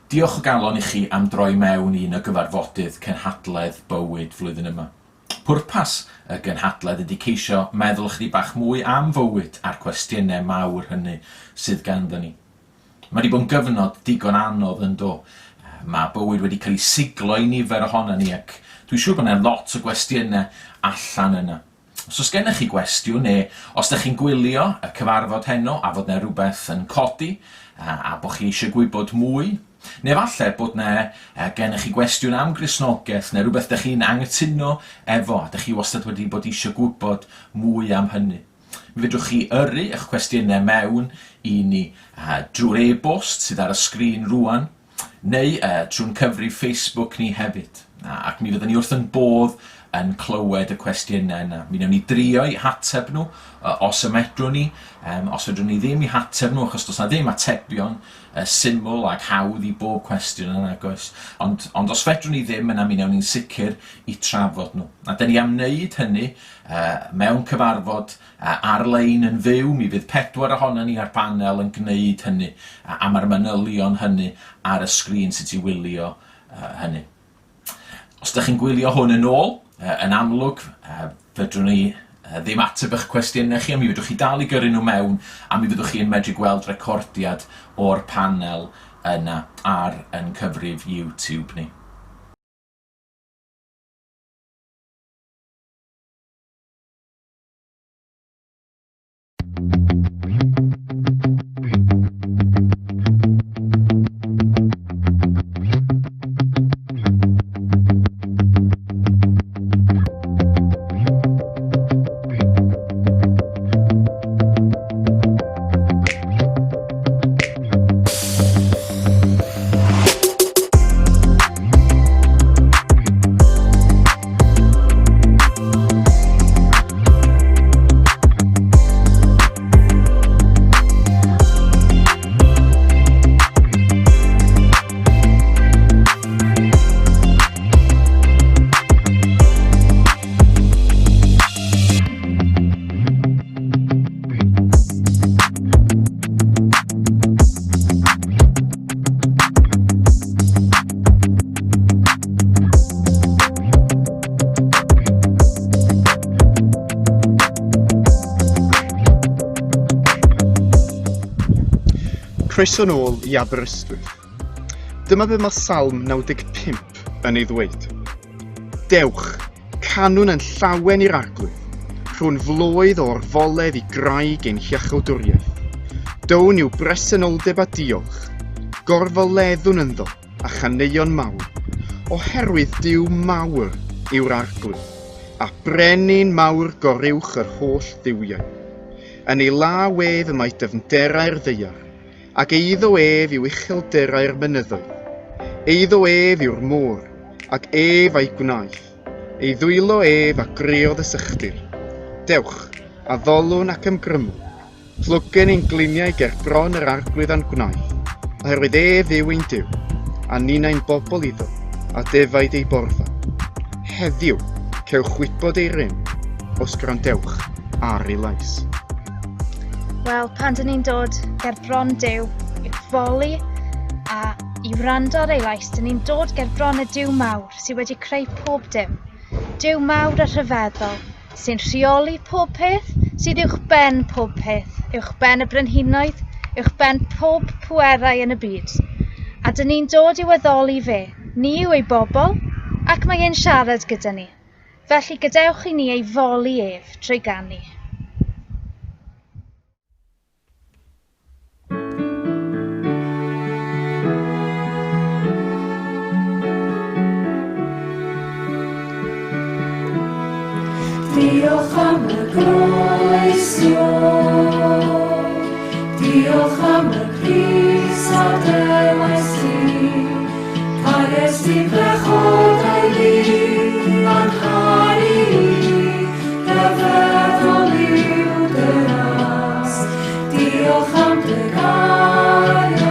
Diolch o galon i chi am droi mewn un o gyfarfodydd cenhadledd bywyd flwyddyn yma. Pwrpas y gynhadledd ydy ceisio meddwl chdi bach mwy am fywyd a'r cwestiynau mawr hynny sydd ganddo ni. Mae wedi bod yn gyfnod digon anodd yn do. Mae bywyd wedi cael ei siglo i nifer ohono ni ac dwi'n siŵr bod yna lot o gwestiynau allan yna. Os oes gennych chi gwestiwn neu os ydych chi'n gwylio y cyfarfod heno a fod yna rhywbeth yn codi a bod chi eisiau gwybod mwy, neu falle bod yna gennych chi gwestiwn am Gristnogaeth neu rhywbeth ydych chi'n anghytuno efo a ydych chi wastad wedi bod eisiau gwybod mwy am hynny. Mi fedrwch chi yrru eich cwestiynau mewn i ni drwy'r e-bost sydd ar y sgrin rwan, neu trwy'n cyfrif Facebook ni hefyd. Ac mi fyddwn ni wrth yn bodd yn clywed y cwestiynau yna. Mi wnawn ni drio i hateb nhw os y medrwn ni, os fedrwn ni ddim i hateb nhw, achos does na ddim atebion syml ac hawdd i bob cwestiwn yna, oes. Ond os fedrwn ni ddim yna, mi wnawn ni'n sicr i trafod nhw. A da ni am wneud hynny mewn cyfarfod ar-lein yn fyw, mi fydd 4 ohono ni ar panel yn gwneud hynny, a mae'r manylion hynny ar y sgrin sydd i wylio hynny. Os ydych chi'n gwylio hwn yn ôl, yn amlwg, fedrwn ni ddim ateb eich cwestiynau chi, a mi fedrwch chi dal i gyrru nhw mewn, a mi fyddwch chi yn medru gweld recordiad o'r panel yna ar yn cyfrif YouTube ni. Croeso nôl i Aberystwyth. Dyma be mae Salm 95 yn ei ddweud. Dewch, canwn yn llawen i'r arglwydd, rhwng floedd o'r foledd i graig ein hiachawdwriaeth. Down yw bresenoldeb a diolch, gorfoleddwn ynddo a chaneuon mawr, oherwydd Duw mawr yw'r arglwydd, a brenin mawr goruwch yr holl dduwiau. Yn ei la wedd y mae dyfnderau'r ddeiar, ac eiddo ef yw uchelderau'r mynyddoedd. Eiddo ef yw'r môr, ac ef a'i gwnaeth. Ei ddwylo ef a greodd y sychdir. Dewch, a ddolwn ac ymgrymw. Plwgen ein gliniau ger bron yr arglwydd a'n gwnaeth, oherwydd ef yw ein Duw, a ni'n ein bobl iddo, a defaid ei borfa. Heddiw, cewch wybod ei rym, os grandewch ar ei lais. Wel, pan dyn ni'n dod ger bron Duw i'w foli a i wrando ar ei lais, dyn ni'n dod ger bron y Duw mawr sydd wedi creu pob dim. Duw mawr a rhyfeddol sy'n rheoli pob peth, sydd uwchben pob peth, uwchben y brenhinoedd, uwchben pob pwerau yn y byd. A dyn ni'n dod i'w addoli fe, ni yw ei bobl, ac mae e'n siarad gyda ni. Felly gadewch i ni ei foli ef trwy ganu. Diolch am y groesio, diolch am y pris a dewais ti, cares ti blechodau li, a'n hari i, dy feddwl yw dy ras. Diolch am dy gariad,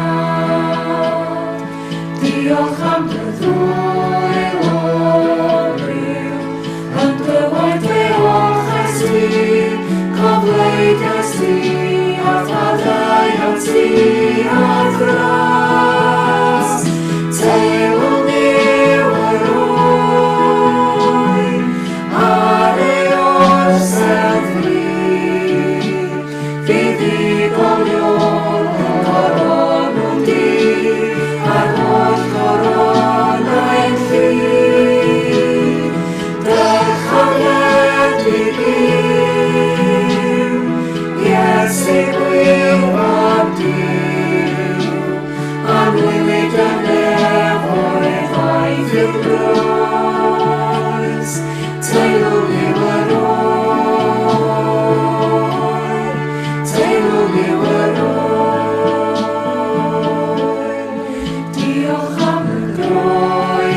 diolch am dy ddwyl o ryw, yn dywed fe olchais ti, cofleidiais ti, a thaddau am ti a thras.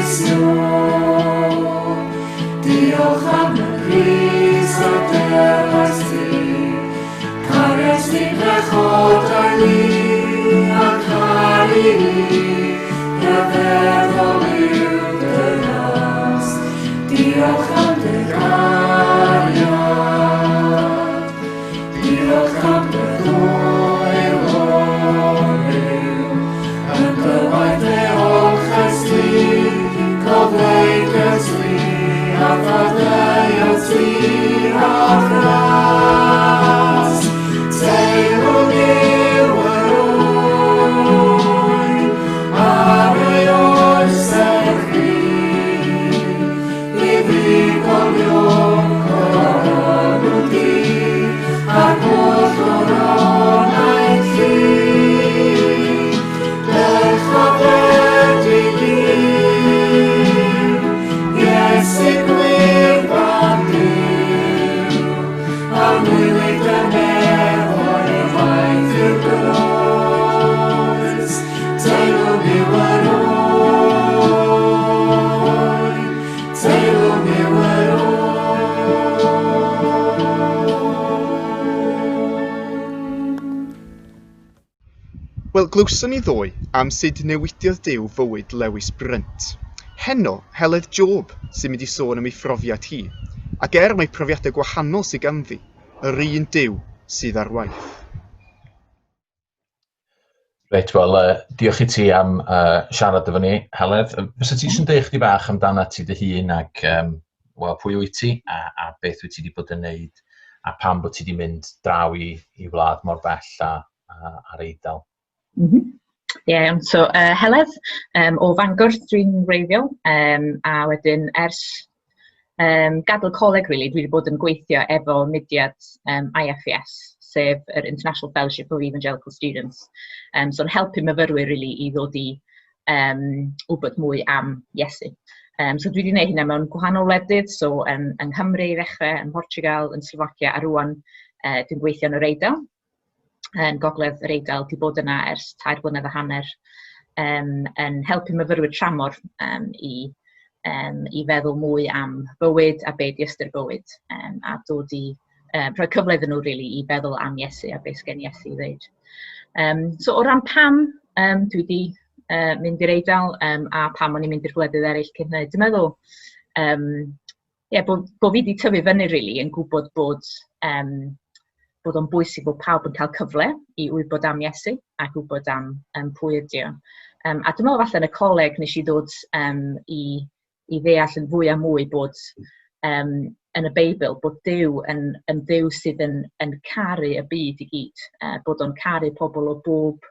eglwys nhw. Diolch am y Grist a dyfais ti, cares ni'n echodau ni a caru ni, a feddwl i'w dynas. Diolch am dy gariad, diolch am dy hwyl o ryw, yn bywyd dy olches ti, gofleidys ti, a ddadleuo ti a gras. Teilwng i'w yr ŵyn, ar ei oesau chwi, i ddigolio coronw di, a'r holl oronau ti. Dech o fedi di, Iesu gwirfodd Duw, a mwylig dy nefoedd i faith i'r groes. Teilwng i'w yr ŵyn, teilwng i'w yr ŵyn. Wel, glywson ni ddoe am sut newidiodd Duw fywyd Lewis Brynt. Heno, heledd Job sy'n mynd i sôn am ei phrofiad hi, ac mai profiadau gwahanol sydd ganddi, yr un Duw sydd ar waith. Reit, wel, diolch i ti am siarad efo ni, Heledd. Fysa ti eisiau deud chdi bach amdana ti dy hun ac pwy wyt ti a beth wyt ti wedi bod yn neud a pam bod ti wedi mynd draw i wlad mor bell a'r Eidal? So Heledd, o Fangor dwi'n wreiddiol, a wedyn ers gadael coleg dwi wedi bod yn gweithio efo mudiad IFES, sef yr International Fellowship of Evangelical Students. So'n helpu myfyrwyr i ddod i wybod mwy am Iesu. So dwi wedi gwneud hynna mewn gwahanol wledydd, so yn Nghymru i ddechrau, yn Portugal, yn Slovacia, a rwan dwi'n gweithio yn yr Eidal. Yn gogledd yr Eidal, wedi bod yna ers 3 blynedd a hanner, yn helpu myfyrwyr tramor i feddwl mwy am bywyd a be di ystyr bywyd, a dod i rhoi cyfle iddyn nhw i feddwl am Iesu a beth gen Iesu i ddweud. So o ran pam dwi wedi mynd i'r Eidal a pam o'n i'n mynd i'r gwledydd eraill cyn hynny, dwi'n meddwl bod fi wedi tyfu fyny yn gwybod bod o'n bwysig bod pawb yn cael cyfle i wybod am Iesu a gwybod am pwy ydi o. A dwi'n meddwl falle yn y coleg nes i ddod i ddeall yn fwy a mwy bod yn y Beibl, bod Duw yn Duw sydd yn caru y byd i gyd, bod o'n caru pobl o bob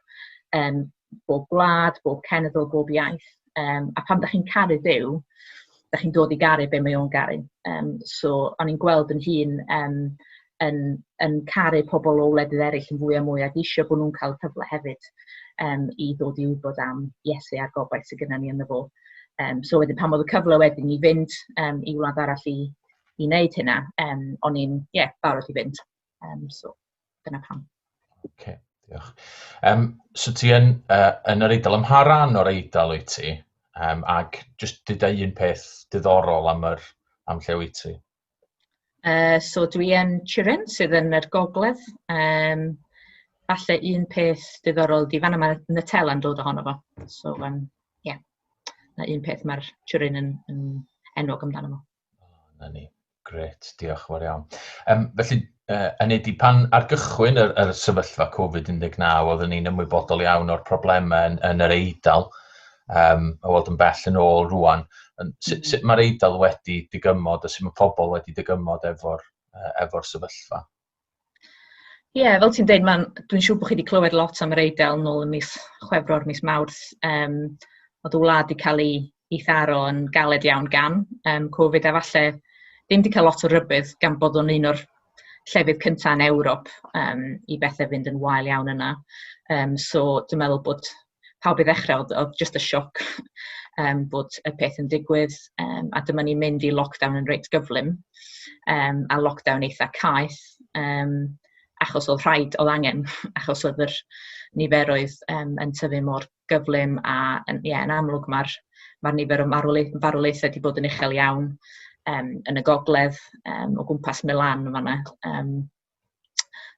gwlad, bob cenedl, bob iaith. A pam da chi'n caru Duw, da chi'n dod i garu be mae o'n garu. So o'n i'n gweld yn hun yn caru pobl o wledydd eraill yn fwy a mwy, ac eisiau bod nhw'n cael cyfle hefyd i ddod i wybod am Iesu a'r gobaith sydd gennym ni ynddo fo. So wedyn pan oedd y cyfle wedyn i fynd i wlad arall i wneud hynna, o'n i'n barod i fynd. So dyna pam. Okay, diolch. So ti yn yr Eidal, ym rhan o'r Eidal wyt ti, ac jyst dyda un peth diddorol am lle wyt ti? So dwi yn Turin, sydd yn yr gogledd. Falle un peth diddorol di fan yma Nutella yn dod ohono fo. So, na un peth mae'r Turin yn enwog amdano fo. Na ni, gret, diolch fawr iawn. Felly, Anedi, pan ar gychwyn yr sefyllfa Covid-19, oedden ni'n ymwybodol iawn o'r problemau yn yr Eidal, o weld yn bell yn ôl rwan. Sut mae'r Eidal wedi digymod a sut mae pobl wedi digymod efo'r sefyllfa? Fel ti'n dweud, dwi'n siŵr bod chi wedi clywed lot am yr Eidal nôl yn mis Chwefror, mis Mawrth. Oedd y wlad wedi cael ei tharo yn galed iawn gan Covid, a falle ddim wedi cael lot o rybydd gan bod o'n un o'r llefydd cyntaf yn Ewrop i bethau fynd yn wael iawn yna. So dwi'n meddwl bod pawb i ddechrau oedd just y sioc bod y peth yn digwydd, a dyma ni'n mynd i lockdown yn reit gyflym, a lockdown eitha caeth, achos oedd oedd angen, achos oedd yr niferoedd yn tyfu mor gyflym, a yn amlwg mae'r Mae'r nifer o farwolaethau wedi bod yn uchel iawn yn y gogledd o gwmpas Milan fan'na.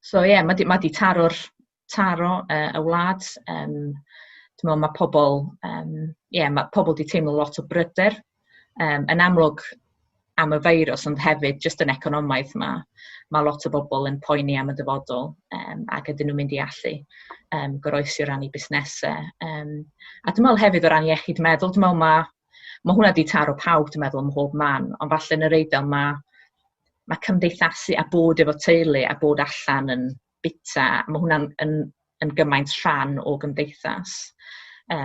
So ie, mae di taro y wlad. Dwi'n meddwl mae pobl wedi teimlo lot o bryder. Yn amlwg am y feirws, ond hefyd jyst yn economaidd mae lot o bobl yn poeni am y dyfodol ac ydyn nhw'n mynd i allu goroesi o ran i busnesau. A dwi'n meddwl hefyd o ran iechyd meddwl, dwi'n meddwl mae hwnna di taro pawb, dwi'n meddwl, ym mhob man, ond falle yn yr Eidal mae cymdeithasu a bod efo teulu a bod allan yn bita, mae hwnna'n yn gymaint rhan o gymdeithas.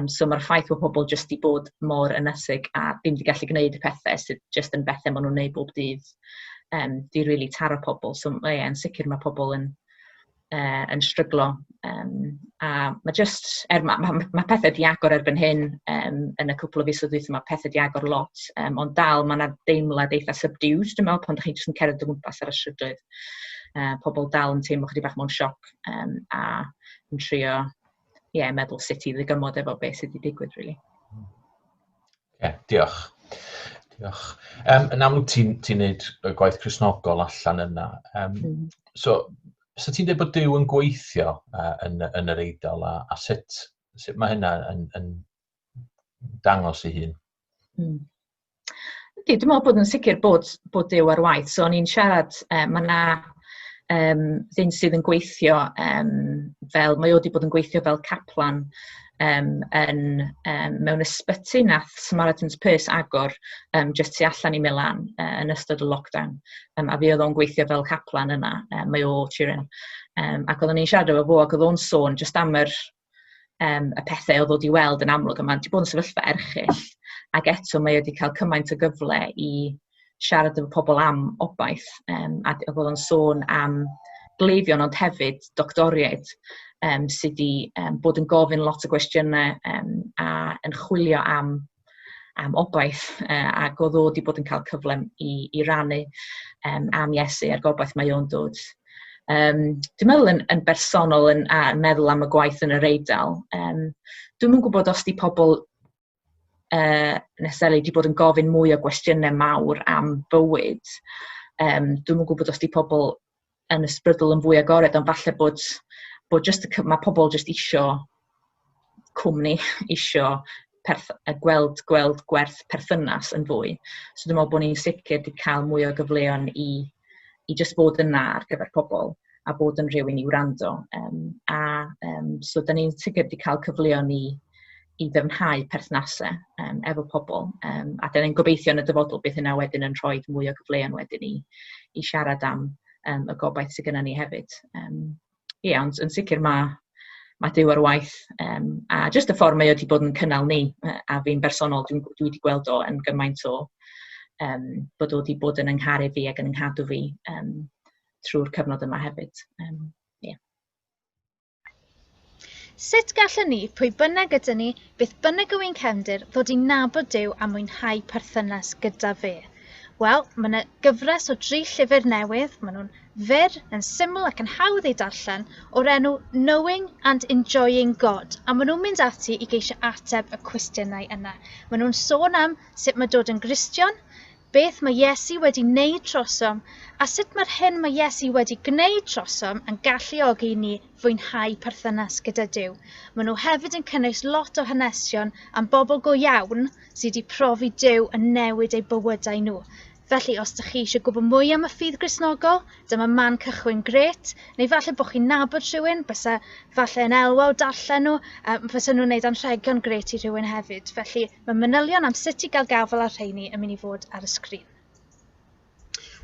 So mae'r ffaith bod pobl jyst i bod mor ynysig a ddim wedi gallu gwneud y pethau sydd jyst yn bethau maen nhw'n gwneud bob dydd di really taro pobl. So yn sicr mae pobl yn stryglo. A mae jyst, mae pethau di agor erbyn hyn yn y cwpl o fisoedd dwytha, mae pethau di agor lot, ond dal mae yna deimlad eitha subdued, dwi'n meddwl, pan ydych chi jyst yn cerdded o gwmpas ar y strydoedd. Pobl dal yn teimlo chydig bach mewn sioc a yn trio meddwl sut i ddygymod efo beth sydd wedi digwydd, really. Diolch. Yn amlwg ti'n gwneud y gwaith Cristnogol allan yna. So ti'n dweud bod Duw yn gweithio yn yr Eidal a sut mae hynna yn dangos ei hun? Dwi'n meddwl bod yn sicr bod Duw ar waith. So o'n i'n siarad, mae yna ddyn sydd yn gweithio fel, mae o wedi bod yn gweithio fel caplan mewn ysbyty nath Samaritan's Purse agor jyst tu allan i Milan yn ystod y lockdown. A fi oedd o'n gweithio fel caplan yna, mae o Turin. Ac oedden ni'n siarad efo fo ac oedd o'n sôn jyst am y pethau oedd o wedi weld yn amlwg yma. Wedi bod yn sefyllfa erchyll ac eto mae wedi cael cymaint o gyfle i siarad efo pobl am obaith, a oedd o'n sôn am gleifion, ond hefyd doctoriaid sydd wedi bod yn gofyn lot o gwestiynau a yn chwilio am obaith, ac oedd o wedi bod yn cael cyfle i rannu am Iesu a'r gobaith mae o'n dod. Dwi'n meddwl yn bersonol a meddwl am y gwaith yn yr Eidal, dwi'n yn gwybod os di pobl neseli wedi bod yn gofyn mwy o gwestiynau mawr am bywyd. Dwi'n yn gwybod os di pobl yn ysbrydol yn fwy agored, ond falle bod mae pobl jyst isio cwmni, isio gweld gwerth perthynas yn fwy. So dwi'n meddwl bod ni'n sicr wedi cael mwy o gyfleon i jyst bod yna ar gyfer pobl a bod yn rhywun i wrando. So da ni'n sicr wedi cael cyfleon i ddefnhau perthnasau efo pobl. A da ni'n gobeithio yn y dyfodol bydd hynna wedyn yn rhoi mwy o gyfleon wedyn i siarad am y gobaith sydd gennym ni hefyd. Ond yn sicr mae Duw ar waith. A jyst y ffordd mae wedi bod yn cynnal ni, a fi'n bersonol, dwi wedi gweld o yn gymaint o bod o wedi bod yn yngharu fi ac yn ynghadw fi trwy'r cyfnod yma hefyd. Sut gallwn ni, pwy bynnag ydyn ni, beth bynnag yw ein cefndir, ddod i nabod Duw a mwynhau perthynas gyda fe? Wel, mae yna gyfres o 3 llyfr newydd, maen nhw'n fyr, yn syml ac yn hawdd ei darllen, o'r enw Knowing and Enjoying God, a maen nhw'n mynd ati i geisio ateb y cwestiynau yna. Maen nhw'n sôn am sut mae dod yn Gristion, beth mae Iesu wedi wneud trosom, a sut mae'r hyn mae Iesu wedi gwneud trosom yn galluogi ni fwynhau perthynas gyda Duw. Maen nhw hefyd yn cynnwys lot o hanesion am bobl go iawn sydd wedi profi Duw yn newid eu bywydau nhw. Felly, os ydych chi eisiau gwybod mwy am y ffydd Gristnogol, dyma man cychwyn gret, neu falle bod chi'n nabod rhywun, bysa falle yn elwaw darllen nhw, bysa nhw'n gwneud anrhegion gret i rhywun hefyd. Felly, mae manylion am sut i gael gafel ar rheini yn mynd i fod ar y sgrin.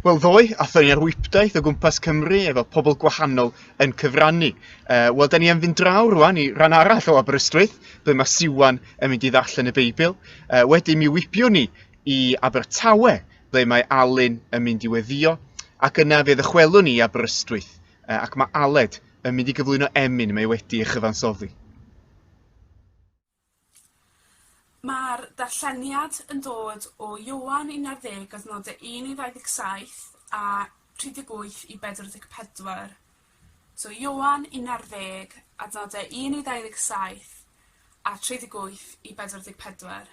Wel ddoe, athon ni ar wypdaeth o gwmpas Cymru efo pobl gwahanol yn cyfrannu. Wel, da ni yn fynd draw rwan i ran arall o Aberystwyth, ble mae Siwan yn mynd i ddarllen y Beibl. Wedyn mi wypio ni i Abertawe, ble mae Alun yn mynd i weddio, ac yna fe ddychwelwn ni i Aberystwyth, ac mae Aled yn mynd i gyflwyno emyn mae wedi ei chyfansoddi. Mae'r darlleniad yn dod o Ioan 11, adnodau 1 i 27 a 38 i 44. So Ioan 11, adnodau 1 i 27 a 38 i 44.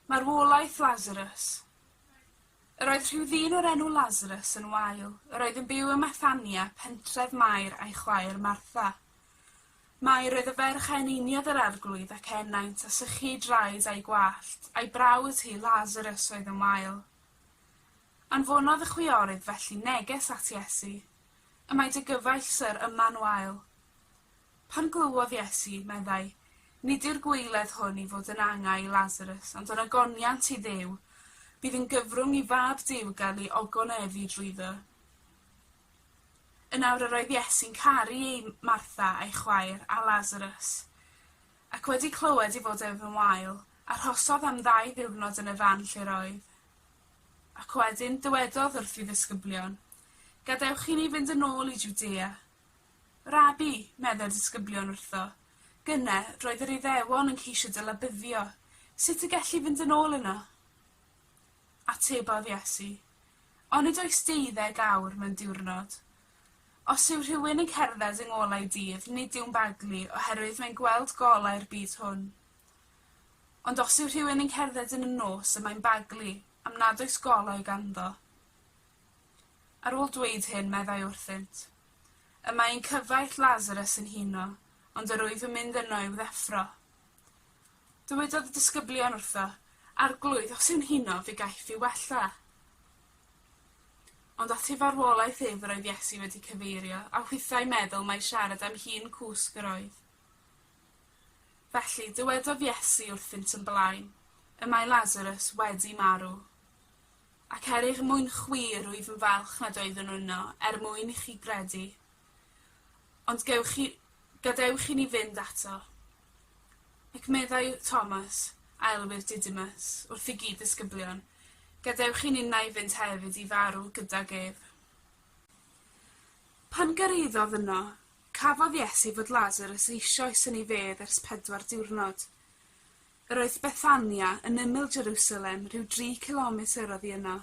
Marwolaeth Lazarus. Yr oedd rhyw ddyn o'r enw Lazarus yn wael. Yr oedd yn byw ym Methania, pentref Mair a'i chwaer Martha. Mair oedd y ferch eniniad yr arglwydd ac enaint a sychu draed a'i gwallt, a'i brawd hi Lazarus oedd yn wael. Anfonodd y chwiorydd felly neges at Iesu, y mae dy gyfaill syr yma'n wael. Pan glywodd Iesu, meddai, nid yw'r gweiledd hwn i fod yn angau i Lazarus, ond yn agoniant i Dduw, bydd yn gyfrwng i fab Duw gael ei ogonefu drwyddo. Yn awr yr oedd Iesu'n caru ei Martha a'i chwaer a Lazarus, ac wedi clywed i fod ef yn wael, arhosodd am 2 ddiwrnod yn y fan lle roedd. Ac wedyn dywedodd wrth ei ddisgyblion, gadewch i ni fynd yn ôl i Jwdea. Rabi, meddai'r disgyblion wrtho, gynne roedd yr Iddewon yn ceisio dylabyddio, sut y gellu fynd yn ôl yno? Atebodd Iesu, onid oes 12 awr mewn diwrnod. Os yw rhywun yn cerdded yng ngolau dydd, nid yw'n baglu oherwydd mae'n gweld golau'r byd hwn. Ond os yw rhywun yn cerdded yn y nos y mae'n baglu, am nad oes golau ganddo. Ar ôl dweud hyn, meddai wrthynt. Y mae'n cyfaill Lazarus yn huno, ond yr wyf yn mynd yno i'w ddeffro. Dywedodd y disgyblion wrtho, arglwydd os yw'n huno fe gaiff fi wella. Ond at ei farwolaeth ef roedd Iesu wedi cyfeirio, a hwythau meddwl mae siarad am hun cwsg yr oedd. Felly, dywedodd Iesu wrthynt yn blaen, y mae Lazarus wedi marw. Ac eich mwyn chwir wyf yn falch nad oeddwn yno, mwyn i chi gredu. Ond gadewch i ni fynd ato. Ac meddai Thomas, aelwyr Didymus, wrth i gyd ddisgyblion, gadewch i ninnau fynd hefyd i farw gydag ef. Pan gyrhaeddodd yno, cafodd Iesu fod Lazarus eisoes yn ei fedd ers 4 diwrnod. Yr oedd Bethania yn ymyl Jerusalem rhyw 3 kilometr oddi yno,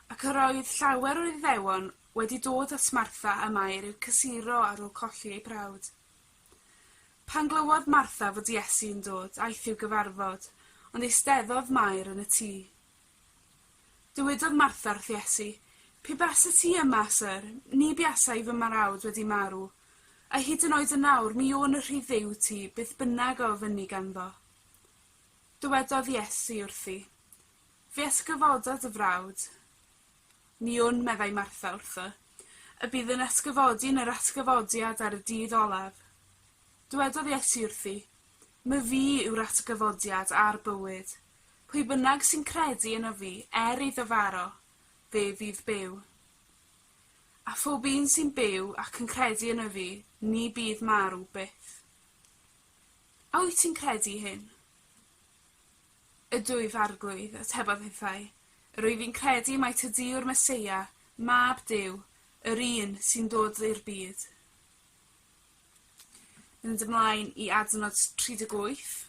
ac yr oedd llawer o'r Iddewon wedi dod at Martha a Mair i'w cysuro ar ôl colli ei brawd. Pan glywodd Martha fod Iesu yn dod, aeth i'w gyfarfod, ond eisteddodd Mair yn y tŷ. Dywedodd Martha wrth Iesu, "Pi bas y tŷ yma, syr, ni biasai fy marawd wedi marw, a hyd yn oed yn nawr mi o'n y rhy ddiw ti, bydd bynnag o fyny ganddo." Dywedodd Iesu wrthi, "Fe ysgyfododd y frawd." Ni o'n, meddai Martha wrtho, y bydd yn ysgyfodi'n yr atgyfodiad ar y dydd olaf. Dywedodd Iesu wrthi, "My fi yw'r atgyfodiad a'r bywyd. Pwy bynnag sy'n credu yno fi, iddo faro, fe fydd byw. A phob un sy'n byw ac yn credu yno fi, ni bydd marw byth." A wyt ti'n credu hyn? Ydw i farglwydd, atebodd hithau. Rwyf fi'n credu mai tydi yw'r Meseia, mab Duw, yr un sy'n dod i'r byd. Mynd ymlaen i adnod 38.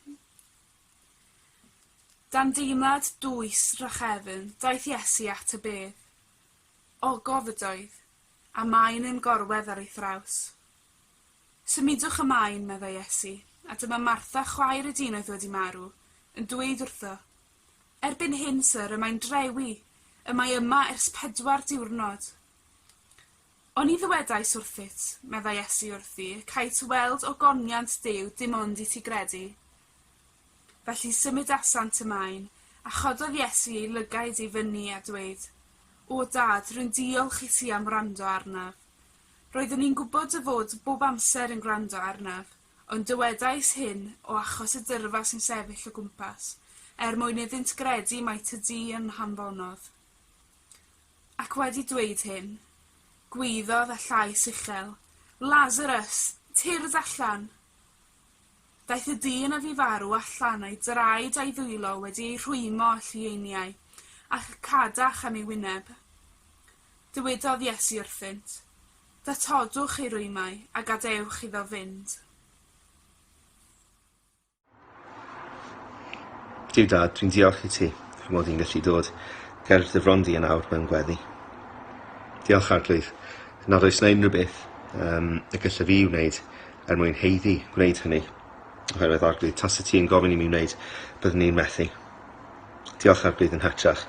Dan deimlad dwys rachefn, daeth Iesu at y bedd. Ogof ydoedd, a maen yn gorwedd ar ei thraws. Symudwch y maen, meddai Iesu, a dyma Martha chwaer y dyn oedd wedi marw, yn dweud wrtho, "Erbyn hyn, syr, y mae'n drewi, y mae yma ers 4 diwrnod." "O'n i ddywedais wrthyt," meddai Iesu wrthi, "cait weld ogoniant Duw dim ond i ti gredu." Felly symud asant y maen, a chododd Iesu ei lygaid i fyny a dweud, "O Dad, rwy'n diolch i ti am wrando arnaf. Roeddwn i'n gwybod y fod bob amser yn gwrando arnaf, ond dywedais hyn o achos y dyrfa sy'n sefyll o gwmpas, mwyn iddynt gredu mai tydi yn hanfonodd." Ac wedi dweud hyn, gwyddodd a llais uchel, "Lazarus, tird allan!" Daeth y dyn a fi farw allan a'i draed a'i ddwylo wedi ei rhwymo all i einiau, ac cadach am ei wyneb. Dywedodd Iesu wrthynt, "Datodwch ei rwymau a gadewch iddo fynd." Duw Dad, dwi'n diolch i ti, mod i'n gallu dod ger dy frondi yn awr mewn gweddi. Diolch Arglwydd, nad oes na unrhyw beth y gallaf fi wneud mwyn heiddi gwneud hynny. Oherwydd Arglwydd, tas y ti yn gofyn i mi wneud, byddwn ni'n methu. Diolch Arglwydd yn hytrach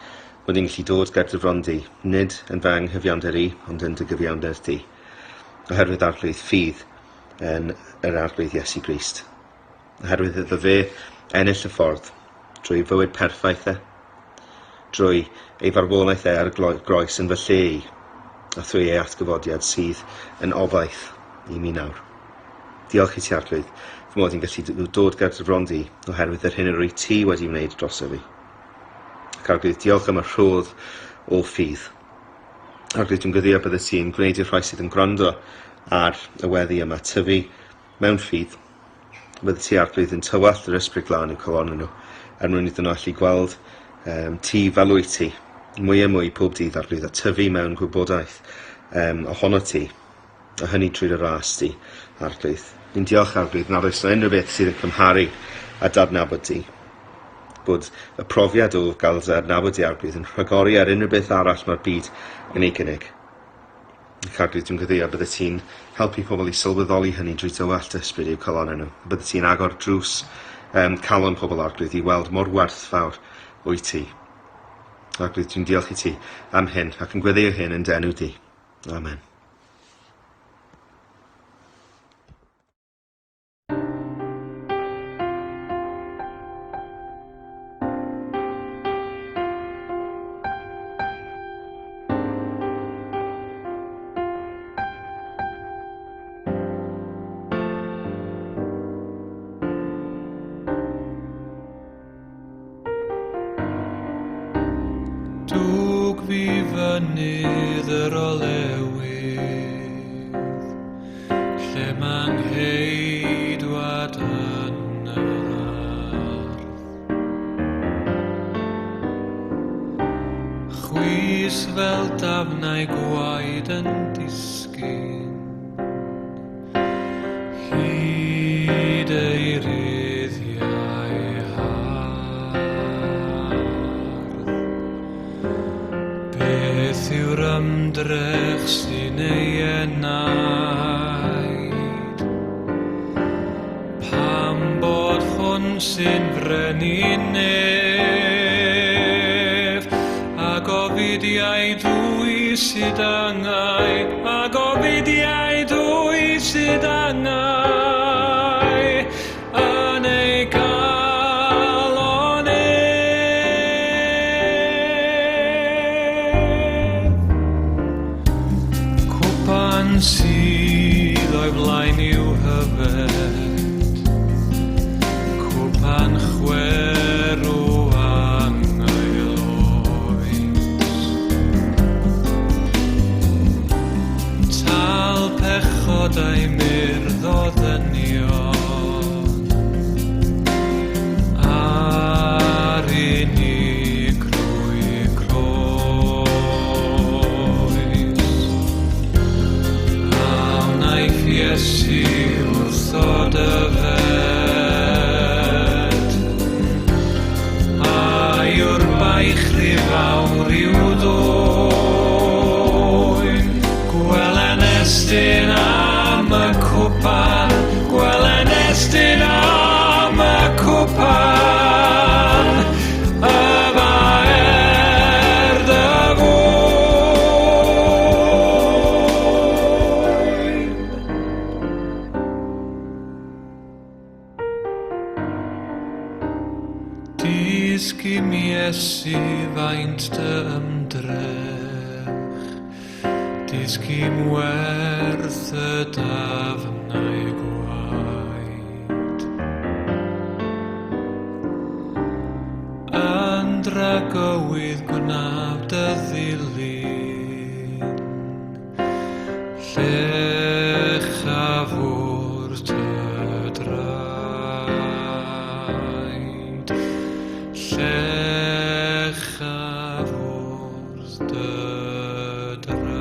bod ni'n gallu dod ger dy frondi, nid yn fy anghyfiawnder i, ond yn dy gyfiawnder di. Oherwydd arglwydd ffydd yn yr arglwydd Iesu Grist. Oherwydd iddo fe ennill y ffordd drwy fywyd perffaith drwy ei farwolaeth ar y groes yn fy lle i, a thrwy ei atgyfodiad sydd yn ofaith i mi nawr. Diolch i ti arglwydd, fy mod i'n gallu dod ger dy frondi oherwydd yr hyn yr wyt ti wedi wneud droso fi. Ac arglwydd, diolch am y rhodd o ffydd. Arglwydd, dwi'n gyddio bydde ti'n gwneud i'r rhai sydd yn gwrando ar y weddi yma tyfu mewn ffydd. Bydde ti arglwydd yn tywall yr ysbryd glân i'w colon nhw, er mwyn iddyn nhw allu gweld ti fel wyt ti, mwy a mwy pob dydd arglwydd, a tyfu mewn gwybodaeth ohono ti, a hynny trwy'r ras ti, arglwydd. Ni'n diolch arglwydd, nad oes unrhyw beth sydd yn cymharu a dadnabod ti. Bod y profiad o gael dy adnabod ti arglwydd yn rhagori ar unrhyw beth arall mae'r byd yn ei gynnig. Ac arglwydd, dwi'n gyddio bydde ti'n helpu pobl i sylweddoli hynny drwy dywallt ysbryd i'w colon nhw. Bydde ti'n agor drws calon pobl arglwydd i weld mor werthfawr wyt ti. Arglwydd, dwi'n diolch i ti am hyn ac yn gweddio hyn yn denw di. Amen. Dwg fi fynydd yr olewydd, lle ma'n heidwad yn yr ardd. Chwys fel dafnau gwaed yn disgyn, hyd ei ryddiau hardd. Beth yw'r ymdrech sy'n ei enaid, pam bod hwn sy'n brynu nef, a gofidiau dwy sydd angau, a gofidiau dwy sydd angau, yn ei galon cwpan sydd o'i flaen i'w hyfed, cwpan chwerw angailoes, tal pechodau murddo ddynion, ar unigrwy croes. A wnaeth Iesu wrtho dyfed, a yw'r baich rhy fawr i'w dwyn. Gwelen estyn am y cwpan, gwelen estyn am y cwpan, y faer dy fwyn. Disgym Iesu faint dy ymdrech, disgym werth y dafnau gwaed. Yn dragywydd gwnaw dy ddilyn, llechafwr dy draed, llechafwr dy draed.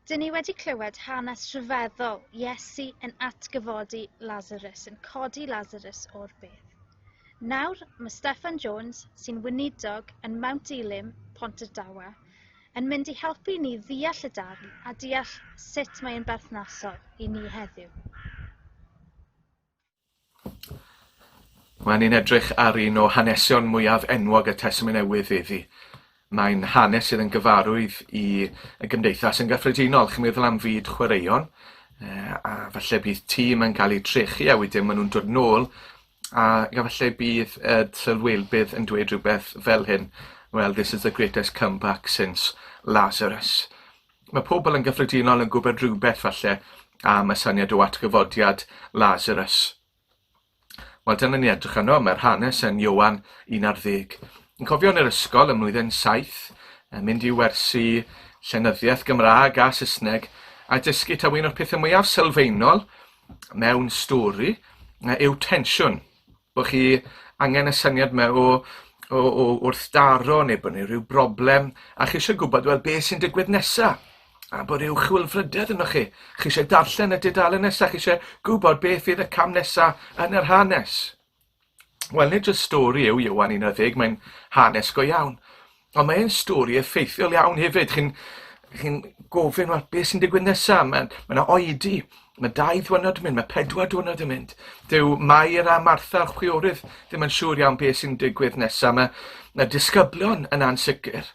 Dyn ni wedi clywed hanes rhyfeddol Iesu yn atgyfodi Lazarus, yn codi Lazarus o'r bedd. Nawr mae Steffan Jones, sy'n weinidog yn Mount Elim, Pont y Dawa, yn mynd i helpu ni ddeall y darn a deall sut mae'n berthnasol i ni heddiw. Mae'n ni'n edrych ar un o hanesion mwyaf enwog y Testament Newydd iddi. Mae'n hanes sydd yn gyfarwydd i y gymdeithas yn gyffredinol. Chi'n meddwl am fyd chwaraeon, a falle bydd tîm yn cael ei trechu a wedyn maen nhw'n dod nôl, a falle bydd y sylwelbydd yn dweud rhywbeth fel hyn. Well, this is the greatest comeback since Lazarus. Mae pobl yn gyffredinol yn gwybod rhywbeth falle am y syniad o atgyfodiad Lazarus. Wel, dyna ni edrych arno, mae'r hanes yn Iowan 11. Yn cofio yn yr ysgol ym mlwyddyn 7, yn mynd i wersi llenyddiaeth Gymraeg a Saesneg, a dysgu taw un o'r pethau mwyaf sylfaenol mewn stori yw tensiwn. Bod chi angen y syniad o wrthdaro neu bod ni rhyw broblem, a chi eisiau gwybod, wel, beth sy'n digwydd nesaf. A bod rhyw chwilfrydedd yno chi. Chi eisiau darllen y dudalen nesaf, chi eisiau gwybod beth fydd y cam nesaf yn yr hanes. Wel, nid jyst stori yw Iowan 11, mae'n hanes go iawn. Ond mae'n stori effeithiol iawn hefyd. Chi'n gofyn, wel, beth sy'n digwydd nesaf? Mae yna oedi. Mae 2 ddiwrnod yn mynd, mae 4 diwrnod yn mynd. Dyw Mair a Martha'r chwiorydd ddim yn siŵr iawn beth sy'n digwydd nesaf. Mae disgyblion yn ansicr.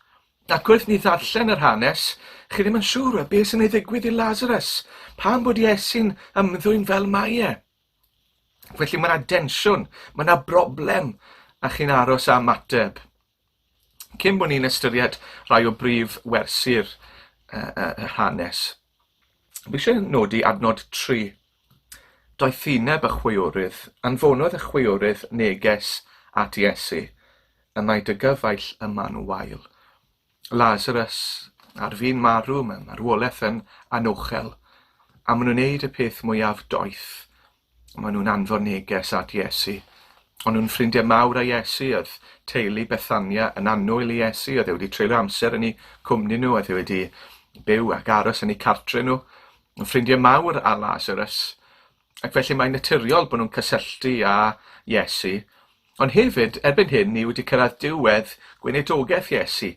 Ac wrth ni ddarllen yr hanes, chi ddim yn siŵr beth sy'n ei ddigwydd i Lazarus. Pam bod Iesu'n ymddwyn fel mae e? Felly mae yna densiwn, mae yna broblem, a chi'n aros am mateb. Cyn bod ni'n ystyried rai o brif wersi'r hanes. Fi eisiau nodi adnod 3. Doedd ddiyneb y chwiorydd, anfonodd y chwiorydd neges at Iesu, y mae dy gyfaill y manwael. Lazarus ar fi'n marw, mae marwolaeth yn anochel, a maen nhw'n neud y peth mwyaf doeth. Maen nhw'n anfon neges at Iesu. Ond nhw'n ffrindiau mawr â Iesu, oedd teulu Bethania yn annwyl i Iesu, oedd e wedi treulio amser yn ei cwmni nhw, oedd e wedi byw ac aros yn ei cartre nhw. Yn ffrindiau mawr â Lazarus, ac felly mae'n naturiol bod nhw'n cysylltu â Iesu. Ond hefyd, erbyn hyn, ni wedi cyrraedd diwedd gweinidogaeth Iesu.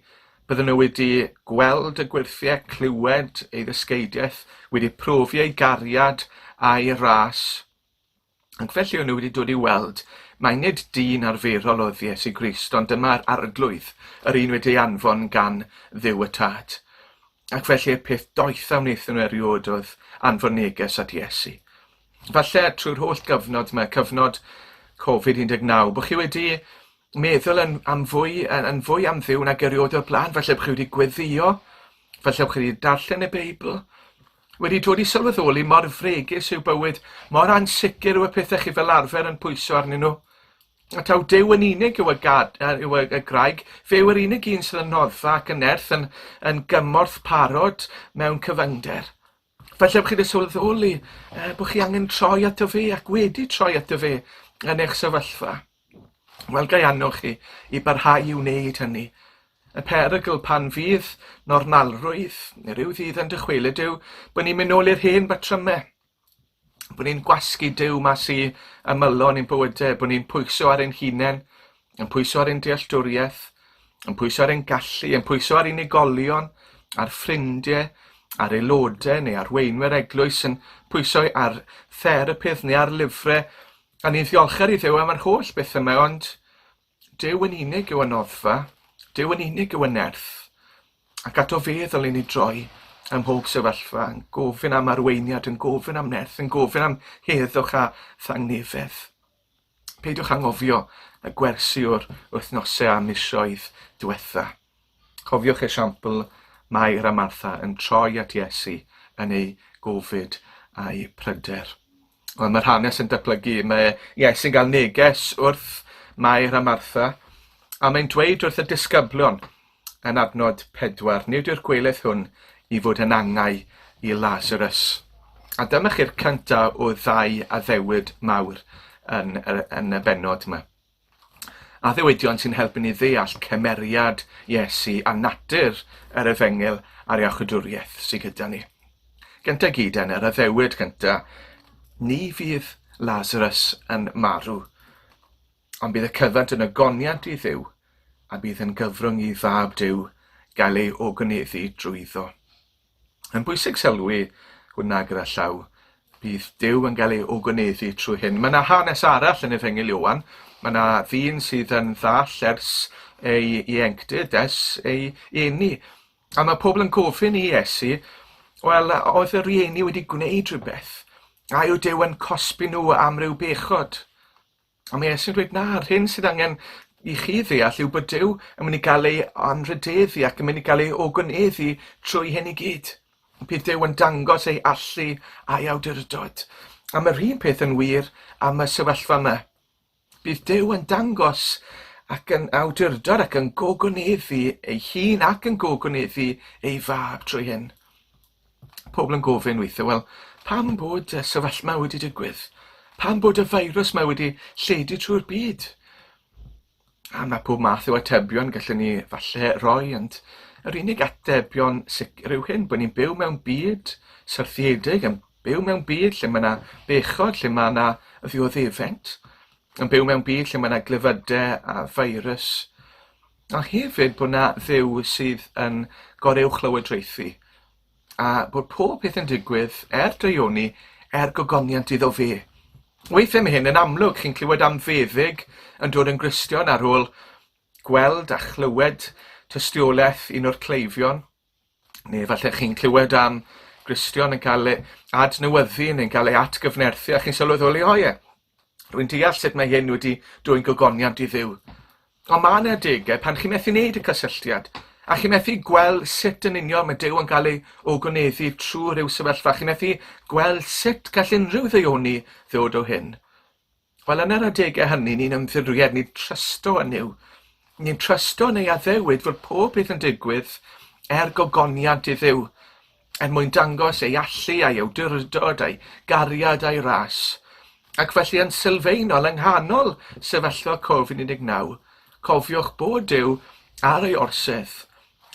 Bydden nhw wedi gweld y gwirthiau, clywed ei ddysgeidiaeth, wedi profi ei gariad a'i ras. Ac felly o'n nhw wedi dod i weld, mae nid dyn arferol oedd Iesu Grist, ond dyma'r arglwydd, yr un wedi anfon gan Dduw y Tad. Ac felly y peth doeth am wnaethon nhw eriod oedd anfon neges at Iesu. Falle trwy'r holl gyfnod yma, cyfnod Covid-19, bod chi wedi meddwl yn fwy am Dduw nag eriod o'r blaen, falle bod chi wedi gweddio, falle bod chi wedi darllen y Beibl, wedi dod i sylweddoli mor fregus yw bywyd, mor ansicr yw y pethau chi fel arfer yn pwyso arnyn nhw. A taw Duw yn unig yw y graig, fe yw yr unig un sydd yn noddfa ac yn erth yn gymorth parod mewn cyfyngder. Falle bod chi wedi sylweddoli bod chi angen troi at y fe ac wedi troi at y fe yn eich sefyllfa. Wel, gai annog chi i barhau i wneud hynny. Y perygl pan fydd normalrwydd, neu ryw ddydd yn dychwelyd yw, bod ni'n mynd nôl i'r hen batrymau. Bod ni'n gwasgu Duw mas i ymylon i'n bywydau, bod ni'n pwyso ar ein hunain, yn pwyso ar ein dealltwriaeth, yn pwyso ar ein gallu, yn pwyso ar unigolion, ar ffrindiau, ar aelodau neu arweinwyr eglwys, yn pwyso ar therapydd neu ar lyfrau, a ni'n ddiolchgar i Dduw am yr holl beth yma, ond Duw yn unig yw y noddfa, Duw yn unig yw y nerth, ac at o fe ddylwn ni droi ym mhob sefyllfa, yn gofyn am arweiniad, yn gofyn am nerth, yn gofyn am heddwch a thangnefedd. Peidiwch angofio y gwersi o'r wythnosau a misoedd diwetha. Cofiwch esiampl Mair a Martha yn troi at Iesu yn ei gofid a'i pryder. Ond mae'r hanes yn datblygu, mae Iesu'n cael neges wrth Mair a Martha, a mae'n dweud wrth y disgyblion yn adnod 4, nid yw'r gweleth hwn i fod yn angau i Lazarus. A dyma chi'r cyntaf o 2 addewid mawr yn y benod yma. Addewedion sy'n helpu ni ddeall cymeriad Iesu a natur yr efengil a'r iachawdwriaeth sydd gyda ni. Gynta gyd yn yr addewid gynta, ni fydd Lazarus yn marw, ond bydd y cyfant yn agoniant i Dduw, a bydd yn gyfrwng i fab Duw gael ei ogoneddu drwyddo. Yn bwysig sylwi hwnna gyda llaw, bydd Duw yn cael ei ogoneddu trwy hyn. Mae yna hanes arall yn Efengyl Ioan. Mae yna ddyn sydd yn ddall ers ei ieuenctid, ei eni. A mae pobl yn gofyn i Iesu, wel, oedd yr rieni wedi gwneud rhywbeth, a yw Duw yn cosbi nhw am ryw bechod. A mae Iesu'n dweud, na'r hyn sydd angen i chi ddeall yw bod Duw yn mynd i gael ei anrhydeddu ac yn mynd i gael ei ogoneddu trwy hyn i gyd. Bydd Duw yn dangos ei allu a'i awdurdod. A mae'r un peth yn wir am y sefyllfa yma. Bydd Duw yn dangos ac yn awdurdod ac yn gogoneddu ei hun ac yn gogoneddu ei fab trwy hyn. Pobl yn gofyn weithio, wel, pam bod y sefyllfa wedi digwydd? Pam bod y feirws yma wedi lledu trwy'r byd? A mae pob math o atebion gallwn ni falle roi, ond yr unig atebion sicr yw hyn, bod ni'n byw mewn byd syrthiedig, yn byw mewn byd lle mae yna bechod, lle mae yna ddioddefent, yn byw mewn byd lle mae yna glyfydau a feirws, a hefyd bod yna Dduw sydd yn goruwch lywodraethu, a bod pob peth yn digwydd dreioni, gogoniant iddo fe. Weithiau mae hyn yn amlwg, chi'n clywed am feddyg yn dod yn Gristion ar ôl gweld a chlywed tystiolaeth un o'r cleifion, neu falle chi'n clywed am Gristion yn cael ei adnewyddu neu'n cael ei atgyfnerthu, a chi'n sylweddoli, o ie, rwy'n deall sut mae hyn wedi dwy'n gogoniant i Dduw. Ond mae yna adegau pan chi'n methu wneud y cysylltiad, a chi'n methu gweld sut yn union mae Duw yn cael ei ogoneddu trwy ryw sefyllfa. Chi'n methu gweld sut gall unrhyw ddeioni ddod o hyn. Wel, yn yr adegau hynny, ni'n ymddiried, ni'n trysto yn Duw. Ni'n trysto neu addewid fod pob beth yn digwydd gogoniant i Dduw, mwyn dangos ei allu, ei awdurdod, ei gariad a'i ras. Ac felly yn sylfaenol yng nghanol sefyllfa Covid-19, cofiwch bod Duw ar ei orsedd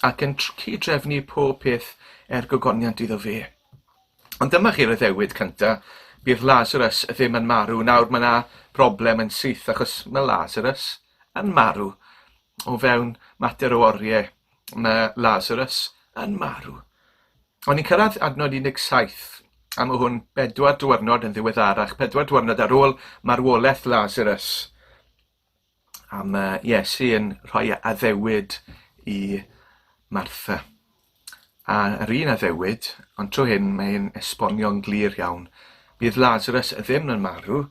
ac yn cydrefnu pob peth gogoniant iddo fe. Ond dyma chi'r addewid cyntaf, bydd Lazarus ddim yn marw. Nawr mae yna broblem yn syth achos mae Lazarus yn marw. O fewn mater o oriau, mae Lazarus yn marw. Ond ni'n cyrraedd adnod 17, a mae hwn 4 diwrnod yn ddiweddarach, 4 diwrnod ar ôl marwolaeth Lazarus. A mae Iesu yn rhoi addewid i Martha. A yr un addewid, ond tro hyn mae'n esbonio'n glir iawn, bydd Lazarus ddim yn marw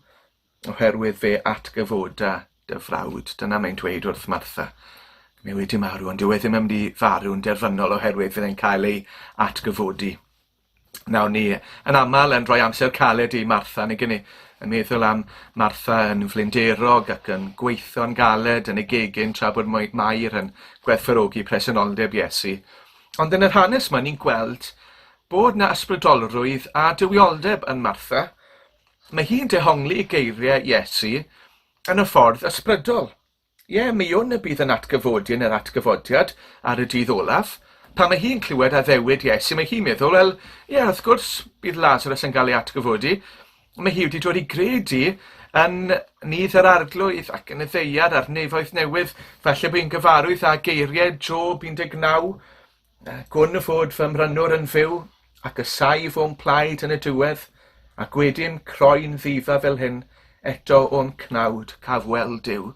oherwydd fe atgyfoda dy frawd. Dyna mae'n dweud wrth Martha. Mae wedi marw, ond dyw e ddim yn mynd i farw'n derfynol oherwydd fydd e'n cael ei atgyfodi. Nawr ni yn aml yn rhoi amser caled i Martha, neu gynnu yn meddwl am Martha yn flinderog ac yn gweithio'n galed yn ei gegin tra bod Mair yn gwerthfawrogi presenoldeb Iesu. Ond yn yr hanes yma ni'n gweld bod na ysbrydolrwydd a dywioldeb yn Martha. Mae hi'n dehongli geiriau Iesu yn y ffordd ysbrydol. Ie, mi yw'n y bydd yn atgyfodi yn yr atgyfodiad ar y dydd olaf. Pan mae hi'n clywed addewid Iesu, mae hi'n meddwl, wel, ie, wrth gwrs bydd Lazarus yn cael ei atgyfodi. Mae hi wedi dod i gredu yn nydd yr arglwydd ac yn y ddeiad a'r nefoedd newydd. Falle bydd hi'n gyfarwydd â geiriau Job 19, gwn y fod fy mrynwr yn fyw ac y saif o'n plaid yn y diwedd, ac wedyn croen ddifa fel hyn, eto o'n cnawd cafwel Duw.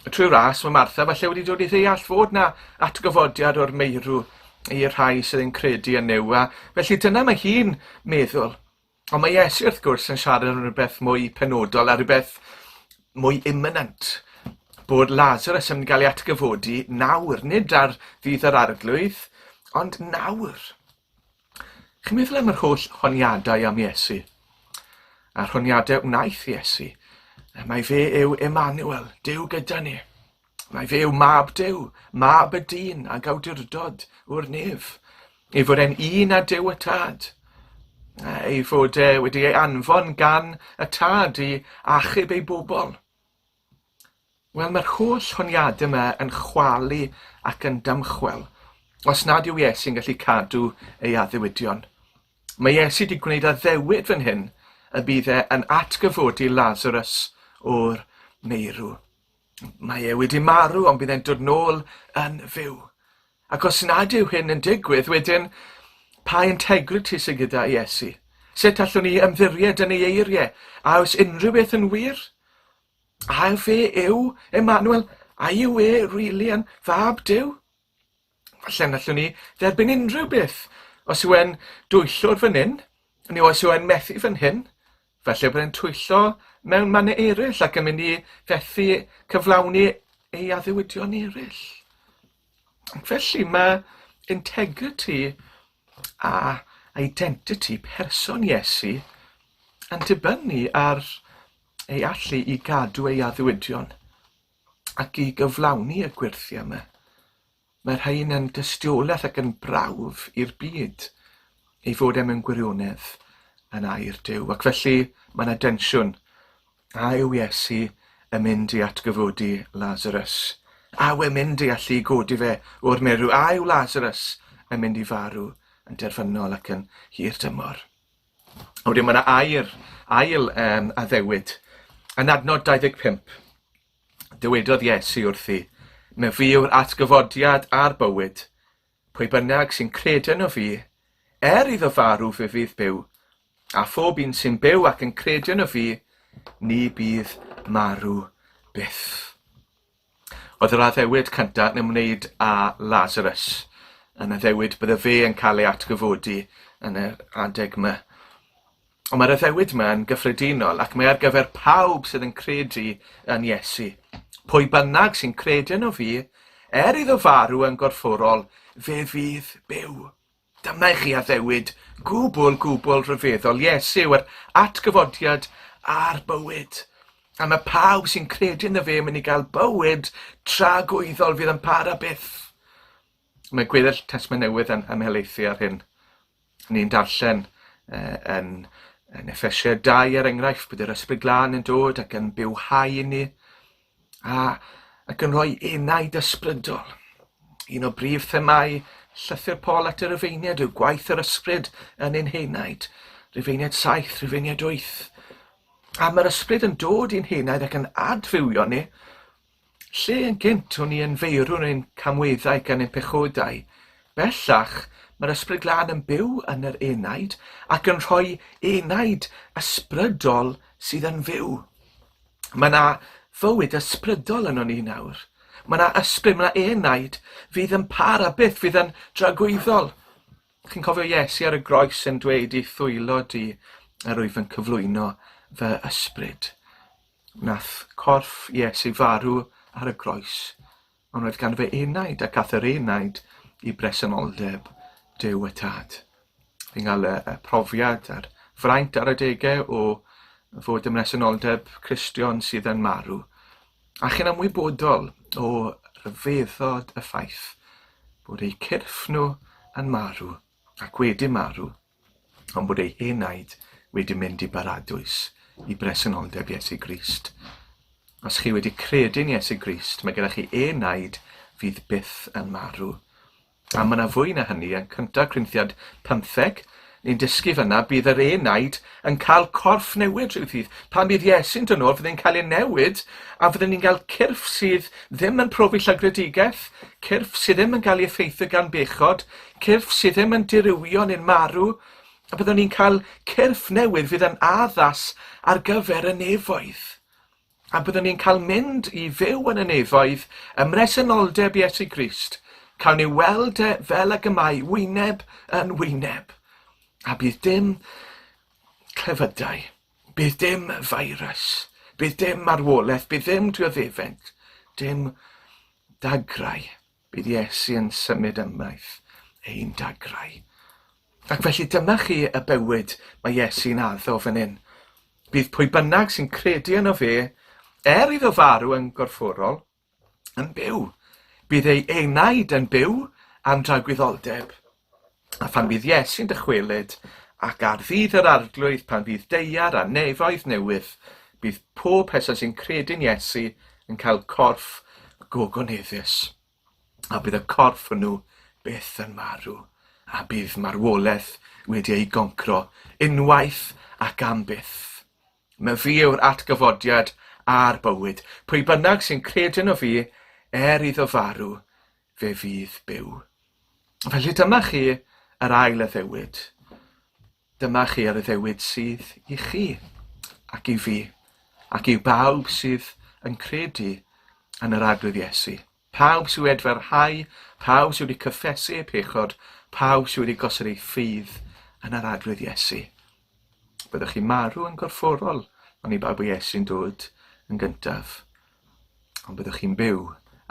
Trwy ras mae Martha falle wedi dod i ddeall fod na atgyfodiad o'r meirw i'r rhai sydd yn credu yn Duw. Felly dyna mae hi'n meddwl. Ond mae Iesu wrth gwrs yn siarad yn rhywbeth mwy penodol a rhywbeth mwy imminent. Bod Lazarus yn cael ei atgyfodi nawr, nid ar ddydd yr arglwydd, ond nawr. Chi'n meddwl am yr holl honiadau am Iesu? A'r honiadau wnaeth Iesu. Mae fe yw Emmanuel, Duw gyda ni. Mae fe yw mab Duw, mab y dyn a awdurdod o'r nef. Ei fod e'n un a Duw y tad. Ei fod wedi ei anfon gan y tad i achub ei bobl. Wel, mae'r holl honiadau yma yn chwalu ac yn dymchwel, os nad yw Iesu'n gallu cadw ei addewidion. Mae Iesu wedi gwneud a ddewid fan hyn y bydd yn atgyfodi Lazarus o'r meirw. Mae wedi marw, ond bydd e'n dod nôl yn fyw. Ac os nad yw hyn yn digwydd, wedyn, pa integrity sydd gyda Iesu? Sut allwn ni ymddiried yn ei eiriau? A oes unrhyw beth yn wir? A fe yw Emmanuel? A yw rili yn fab Duw? Falle allwn ni dderbyn unrhyw beth. Os yw e'n dwyllwr fan hyn, neu os yw e'n methu fan hyn, falle bod e'n twyllo mewn mannau eraill ac yn mynd i fethu cyflawni ei addewidion eraill. Felly mae integrity a identity person Iesu yn dibynnu ar ei allu i gadw ei addewidion ac i gyflawni y gwirthau yma. Mae'r rhain yn dystiolaeth ac yn brawf i'r byd ei fod mewn gwirionedd yn air Duw. Ac felly mae yna densiwn. A yw Iesu yn mynd i atgyfodi Lazarus? A yw e'n mynd i allu godi fe o'r meirw? A yw Lazarus yn mynd i farw yn derfynol ac yn hir dymor? A wedyn mae yna ail addewid. Yn adnod 25, dywedodd Iesu wrthi, "Me fi yw'r atgyfodiad a'r bywyd. Pwy bynnag sy'n credu yno fi, iddo farw fe fydd byw. A phob un sy'n byw ac yn credu yno fi, ni bydd marw byth." Oedd yr addewid cyntaf yn ymwneud â Lazarus, yn addewid bydde fe yn cael ei atgyfodi yn yr adeg yma. Ond mae'r addewid yma yn gyffredinol ac mae ar gyfer pawb sydd yn credu yn Iesu. Pwy bynnag sy'n credu yno fi, iddo farw yn gorfforol, fe fydd byw. Dyma chi addewid gwbl rhyfeddol. Iesu yw'r atgyfodiad a'r bywyd. A mae pawb sy'n credu yno fe yn mynd i gael bywyd tragwyddol fydd yn para byth. Mae Gweddill Testament Newydd yn ymhelaethu ar hyn. Ni'n darllen yn Effesiau 2 enghraifft bod yr Ysbryd Glân yn dod ac yn bywhau i ni ac yn rhoi enaid ysbrydol. Un o brif themau llythyr Paul at yr Rufeiniaid yw gwaith yr ysbryd yn ein henaid. Rufeiniaid 7, Rufeiniaid 8. A mae'r ysbryd yn dod i'n henaid ac yn adfywio ni. Lle yn gynt o'n ni yn feirwn ein camweddau gan ein pechodau. Bellach, mae'r Ysbryd Glân yn byw yn yr enaid ac yn rhoi enaid ysbrydol sydd yn fyw. Mae yna fywyd ysbrydol yno ni nawr. Mae yna ysbryd, mae yna enaid fydd yn para byth, fydd yn dragwyddol. Chi'n cofio Iesu ar y groes yn dweud i thwylod i yr wyf yn cyflwyno fy ysbryd. Nath corff Iesu farw ar y groes, ond roedd gan fe enaid ac ath yr enaid i bresenoldeb Duw y Tad. Fi'n cael y profiad a'r fraint ar y degau o fod ym mresenoldeb Cristion sydd yn marw. A chi'n ymwybodol o rhyfeddod y ffaith bod eu cyrff nhw yn marw ac wedi marw, ond bod eu henaid wedi mynd i baradwys i bresenoldeb Iesu Grist. Os chi wedi credu'n Iesu Grist, mae gyda chi enaid fydd byth yn marw. A mae yna fwy na hynny yn cyntaf Corinthiad 15, ni'n dysgu fyna bydd yr enaid yn cael corff newid rhyw ddydd. Pan bydd Iesu'n dod nôl, fyddai'n cael ei newid, a fyddai'n ni'n cael cyrff sydd ddim yn profi llagredigaeth, cyrff sydd ddim yn cael ei effeithio gan bechod, cyrff sydd ddim yn dirywio neu'n marw, a byddwn ni'n cael cyrff newydd fydd yn addas ar gyfer y nefoedd. A byddwn ni'n cael mynd i fyw yn y nefoedd ym mresenoldeb Iesu Grist, cael ni weld fel ag y mae, wyneb yn wyneb. A bydd dim clefydau, bydd dim feirws, bydd dim marwolaeth, bydd dim dioddefent, dim dagrau. Bydd Iesu yn symud ymaith ein dagrau. Ac felly dyma chi y bywyd mae Iesu'n addo fan hyn. Bydd pwy bynnag sy'n credu yno fe, iddo farw yn gorfforol, yn byw. Bydd ei enaid yn byw am dragwyddoldeb. A phan bydd Iesu'n dychwelyd ac ar ddydd yr arglwydd pan bydd deiar a nefoedd newydd, bydd pob person sy'n credu'n Iesu yn cael corff gogoneddus. A bydd y corff hwnnw byth yn marw. A bydd marwolaeth wedi ei goncro unwaith ac am byth. Mae fi yw'r atgyfodiad a'r bywyd. Pwy bynnag sy'n credu o fi, iddo farw, fe fydd byw. Felly dyma chi yr ail y ddewyd. Dyma chi yr y ddewyd sydd i chi ac i fi, ac i bawb sydd yn credu yn yr arglwydd Iesu. Pawb sydd wedi ferhau, pawb sydd wedi cyffesu eu pechod, pawb sydd wedi gosod ei ffydd yn yr arglwydd Iesu. Byddwch chi marw yn gorfforol, ond i bawb Iesu'n dod yn gyntaf. Ond byddwch chi'n byw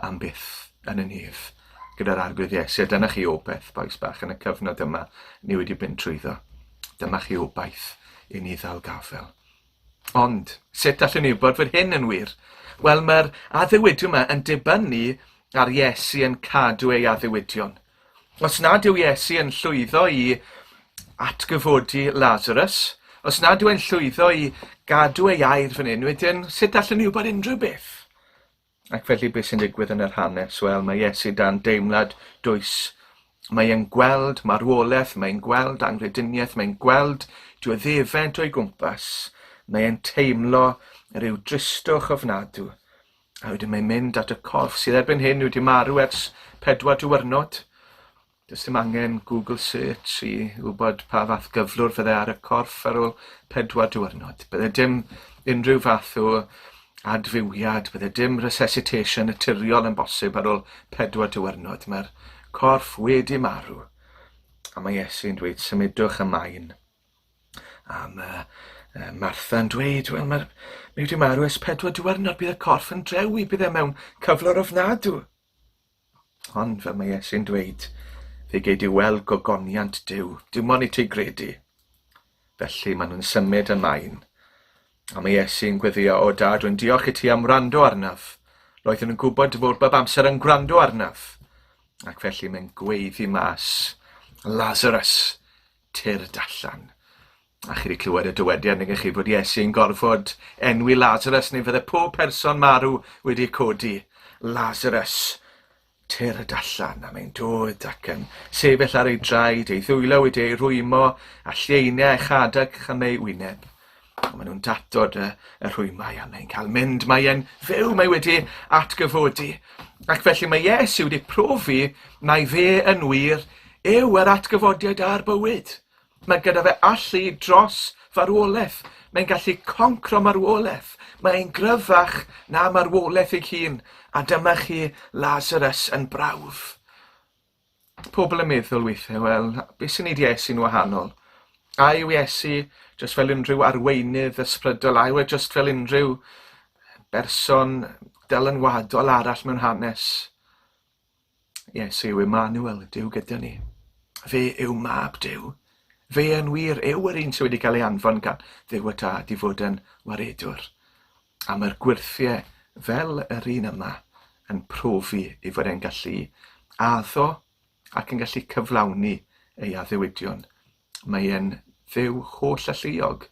am byth yn y nef gyda'r arglwydd Iesu. A dyna chi obaith, boes bach, yn y cyfnod yma ni wedi mynd trwyddo. Dyma chi obaith i ni ddal gafel. Ond, sut allwn ni wybod fod hyn yn wir? Wel, mae'r addewidion yma yn dibynnu ar Iesu yn cadw ei addewidion. Os nad yw Iesu yn llwyddo i atgyfodi Lazarus, os nad yw e'n llwyddo i gadw ei air fan hyn, wedyn sut allwn ni wybod unrhyw beth? Ac felly beth sy'n digwydd yn yr hanes? Wel, mae Iesu dan deimlad dwys. Mae'n gweld marwolaeth, mae'n gweld anglydiniaeth, mae'n gweld diweddefed o'i gwmpas. Mae'n teimlo rhyw dristwch ofnadw. A wedyn mae'n mynd at y corff sydd erbyn hyn wedi marw ers 4 diwrnod. Does dim angen Google search i wybod pa fath gyflwr fydde ar y corff ar ôl 4 diwrnod. Bydde dim unrhyw fath o adfywiad, bydde dim resuscitation naturiol yn bosib ar ôl 4 diwrnod. Mae'r corff wedi marw. A mae Iesu'n dweud, symudwch ymlaen. A mae Martha yn dweud, wel, mae wedi marw ers 4 diwrnod, bydd y corff yn drewi, bydd e mewn cyflwr ofnadw. Ond fel mae Iesu'n dweud, fe gei di weld gogoniant Duw, dim ond i ti gredu. Felly maen nhw'n symud ymlaen. A mae Iesu'n gweddio, o dad, dwi'n diolch i ti am wrando arnaf. Roedden nhw'n gwybod fod bob amser yn gwrando arnaf. Ac felly mae'n gweiddi mas, Lazarus, tyrd allan. A chi wedi clywed y dywediad neu chi bod Iesu'n gorfod enwi Lazarus neu fydde pob person marw wedi codi. Lazarus, tyrd allan. A mae'n dod ac yn sefyll ar ei draed, ei ddwylo wedi ei rwymo, a lleiniau eich adag am ei wyneb. A maen nhw'n datod y rhwymau a mae'n cael mynd. Mae'n fyw, mae wedi atgyfodi. Ac felly mae Iesu wedi profi mae fe yn wir yw yr atgyfodiad a'r bywyd. Mae gyda fe allu dros farwolaeth. Mae'n gallu concro marwolaeth. Mae'n gryfach na marwolaeth ei hun. A dyma chi Lazarus yn brawf. Pobl yn meddwl weithiau, wel, beth sy'n neud Iesu'n wahanol? A yw Iesu jyst fel unrhyw arweinydd ysbrydol, a yw e jyst fel unrhyw berson dylanwadol arall mewn hanes? Iesu yw Emmanuel, Duw gyda ni. Fe yw mab Duw. Fe yn wir yw yr un sydd wedi cael ei anfon gan Dduw y Tad i fod yn waredwr. A mae'r gwirthiau fel yr un yma yn profi i fod e'n gallu addo ac yn gallu cyflawni ei addewidion. Mae e'n Dduw holl alluog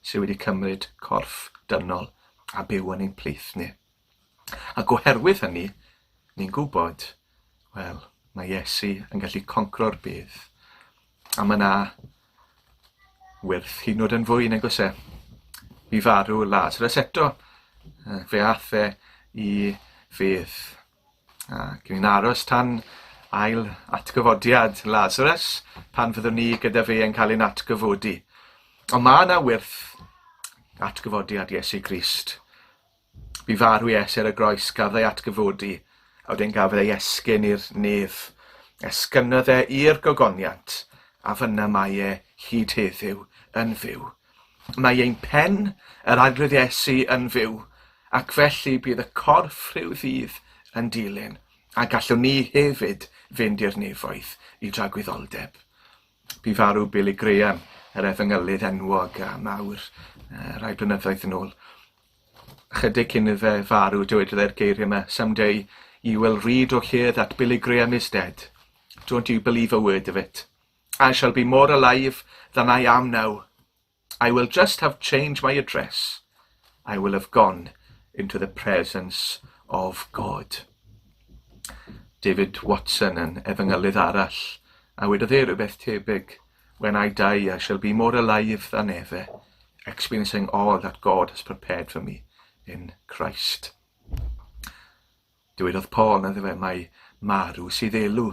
sydd wedi cymryd corff dynol a byw yn ein plith ni. Ac oherwydd hynny, ni'n gwybod, wel, mae Iesu yn gallu concro'r bydd. A mae yna wyrth hynod yn fwy nag oes e. Mi farw Lazarus eto. Fe ath e i fedd. Ac mi'n aros tan ail atgyfodiad Lazarus pan fyddwn ni gyda fe yn cael ein atgyfodi. Ond mae yna wyrth atgyfodiad Iesu Grist. Bu farw Iesu ar y groes gafodd ei atgyfodi, a wedyn gafodd ei esgyn i'r nef. Esgynodd e i'r gogoniant, a fyna mae e hyd heddiw yn fyw. Mae ein pen yr arglwydd Iesu yn fyw, ac felly bydd y corff rhyw ddydd yn dilyn, a gallwn ni hefyd fynd i'r nefoedd i dragwyddoldeb. Bu farw Billy Graham, yr efengylydd enwog a mawr, rai blynyddoedd yn ôl. Chydig cyn iddo fe farw, dywedodd e'r geiriau yma, someday you will read or hear that Billy Graham is dead. Don't you believe a word of it? I shall be more alive than I am now. I will just have changed my address. I will have gone into the presence of God. David Watson yn efengylydd arall, a wedodd e rhywbeth tebyg. when I die, I shall be more alive than ever, experiencing all that God has prepared for me in Christ. Dywedodd Paul na ddewe mai marw sydd elw,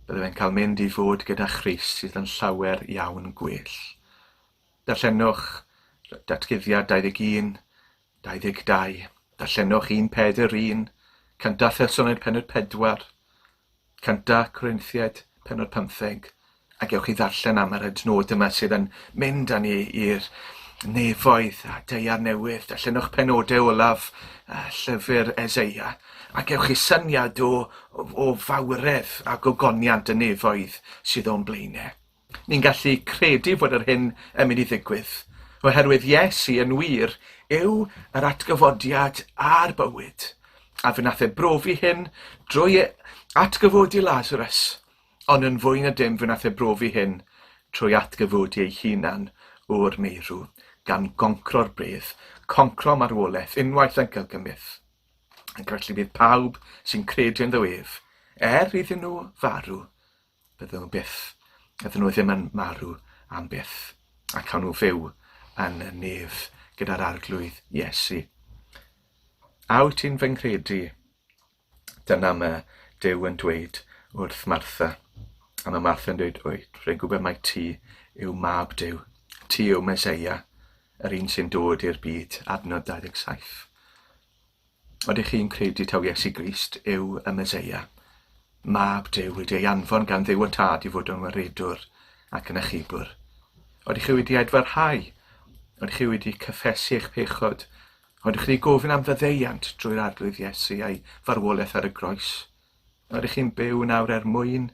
bydde fe'n cael mynd i fod gyda Christ sydd yn llawer iawn gwell. Darllenwch Datguddiad 21, 22, darllenwch 1:4, Cynta Thessalonaidd 4:4, Cynta Corinthiaid 4:15, a gewch chi ddarllen am yr adnod yma sydd yn mynd â ni i'r nefoedd a deiar newydd. Darllenwch penodau olaf llyfr Eseia, a gewch chi syniad o fawredd a gogoniant y nefoedd sydd o'n blaenau. Ni'n gallu credu fod yr hyn yn mynd i ddigwydd, oherwydd Iesu yn wir yw yr atgyfodiad a'r bywyd, a fe nath e brofi hyn drwy atgyfodi Lazarus, ond yn fwy na dim fe nath e brofi hyn trwy atgyfodi ei hunan o'r meirw, gan goncro'r bredd, concro marwolaeth, unwaith yn gylgymydd. Ac felly bydd pawb sy'n credu yn ddywef, iddyn nhw farw, byddwn nhw ddim yn marw am byth, ac cawn nhw fyw yn y nef gyda'r arglwydd Iesu. A wyt ti'n fy nghredu? Dyna mae Duw yn dweud wrth Martha. A mae Martha yn dweud, rwy'n gwybod mai ti yw mab Duw. Ti yw Meseia, yr un sy'n dod i'r byd, adnod 27. Oeddech chi'n credu taw Iesu Grist yw y Meseia? Mab Duw wedi ei anfon gan Dduw y Tad i fod yn waredwr ac yn achubwr. Oeddech chi wedi edfarhau? Oeddech chi wedi cyffesu eich pechod? Oeddech chi wedi gofyn am fyddeiant drwy'r arglwydd Iesu a'i farwolaeth ar y groes? Oeddech chi'n byw nawr mwyn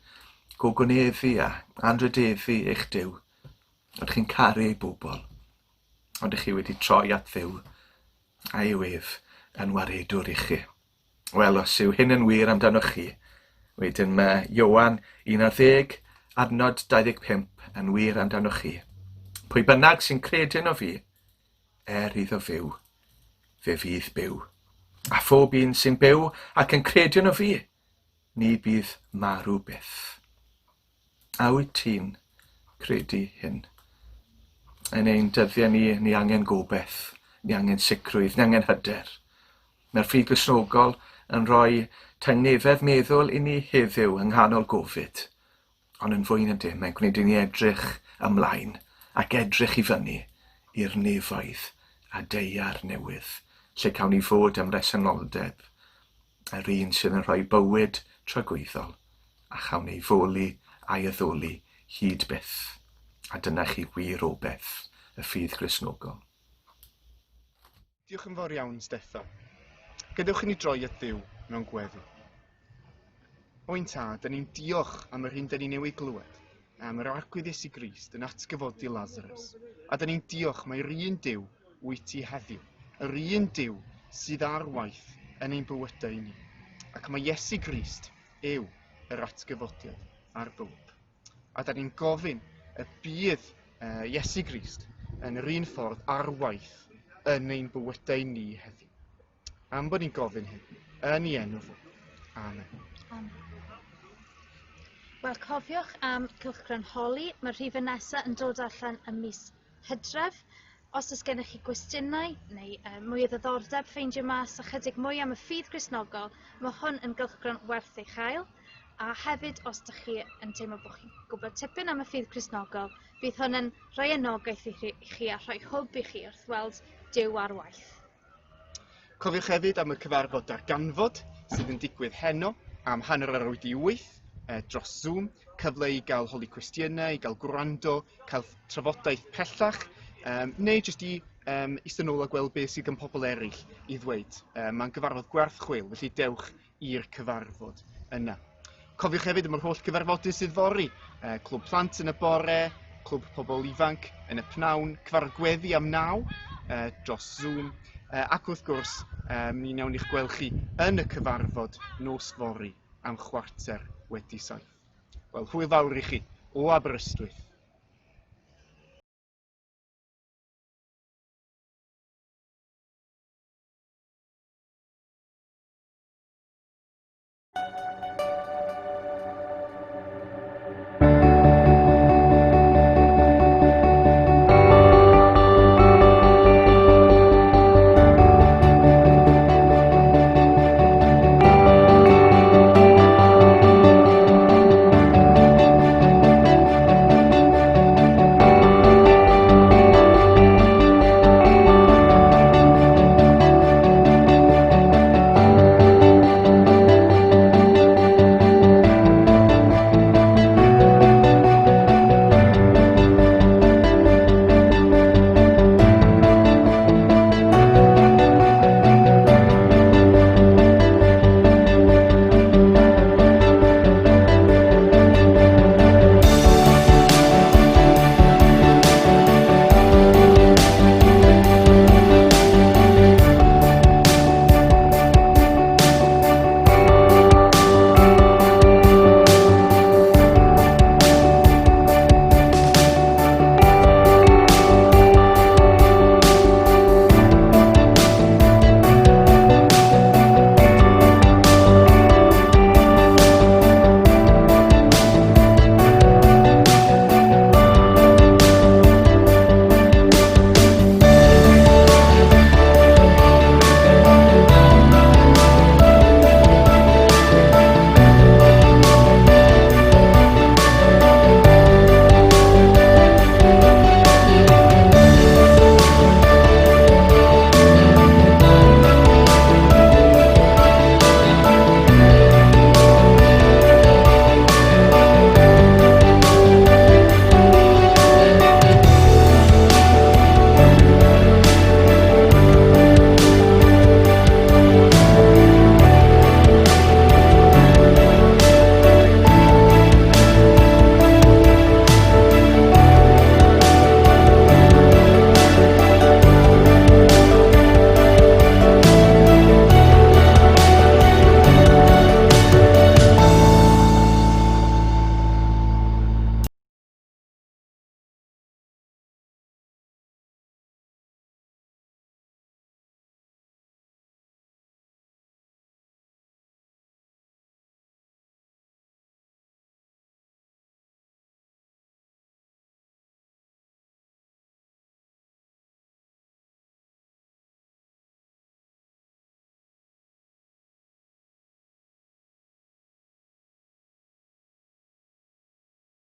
gogoneddu a anrydeddu eich Duw? Oeddech chi'n caru ei bobl? Oeddech chi wedi troi at Dduw a'i wef yn waredwr i chi? Wel, os yw hyn yn wir amdanoch chi, wedyn mae Ioan 11, adnod 25 yn wir amdanoch chi. Pwy bynnag sy'n credu yno fi, iddo fyw, fe fydd byw. A phob un sy'n byw ac yn credu yno fi, ni bydd marw byth. A wyt ti'n credu hyn? Yn ein dyddiau ni angen gobeith, ni angen sicrwydd, ni angen hyder. Mae'r ffydd Gristnogol yn rhoi tangnefedd meddwl i ni heddiw yng nghanol Gofid. Ond yn fwy na dim, mae'n gwneud i ni edrych ymlaen ac edrych i fyny i'r nefoedd a deiar newydd, lle cawn ni fod am resenoldeb, yr un sydd yn rhoi bywyd tragweddol, a chawn ni foli a'i addoli hyd byth. A dyna chi wir o beth, y ffydd Gristnogol. Diolch yn fawr iawn, Steffan. Gadewch i ni droi at Dduw mewn gweddi. O'n tad, dyn ni'n diolch am yr hyn dyn ni newydd glywed, am yr arglwydd Iesu Grist yn atgyfodi Lazarus. A dyn ni'n diolch mae'r un Duw wyt ti heddiw, yr un Duw sydd ar waith yn ein bywydau ni. Ac mae Iesu Grist yw yr atgyfodiad a'r bywyd. A dyn ni'n gofyn y bydd Iesu Grist yn yr un ffordd ar waith yn ein bywydau ni heddiw. Am bod ni'n gofyn hyn, yn ei enw fo. Amen. Wel, cofiwch am cylchgron holi. Mae'r rhifau nesaf yn dod allan ym mis Hydref. Os oes gennych chi gwestiynau neu mwy o ddiddordeb, ffeindio mas ychydig mwy am y ffydd Gristnogol, mae hwn yn gylchgron werth eich hael. A hefyd, os ydych chi yn teimlo bod chi'n gwybod tipyn am y ffydd Gristnogol, bydd hwn yn rhoi anogaeth i chi a rhoi hwb i chi wrth weld Duw ar waith. Cofiwch hefyd am y cyfarfod darganfod sydd yn digwydd heno am 7:08 dros Zoom, cyfle i gael holi cwestiynau, i gael gwrando, cael trafodaeth pellach, neu jyst i eistedd nôl a gweld beth sydd gan pobl eraill i ddweud. Mae'n gyfarfod gwerth chwil, felly dewch i'r cyfarfod yna. Cofiwch hefyd am yr holl gyfarfodydd sydd fori, clwb plant yn y bore, clwb pobl ifanc yn y pnawn, cyfarfod gweddi am 9 dros Zoom, ac wrth gwrs, ni nawn i'ch gweld chi yn y cyfarfod nos fory am 7:15. Wel, hwyl fawr i chi o Aberystwyth.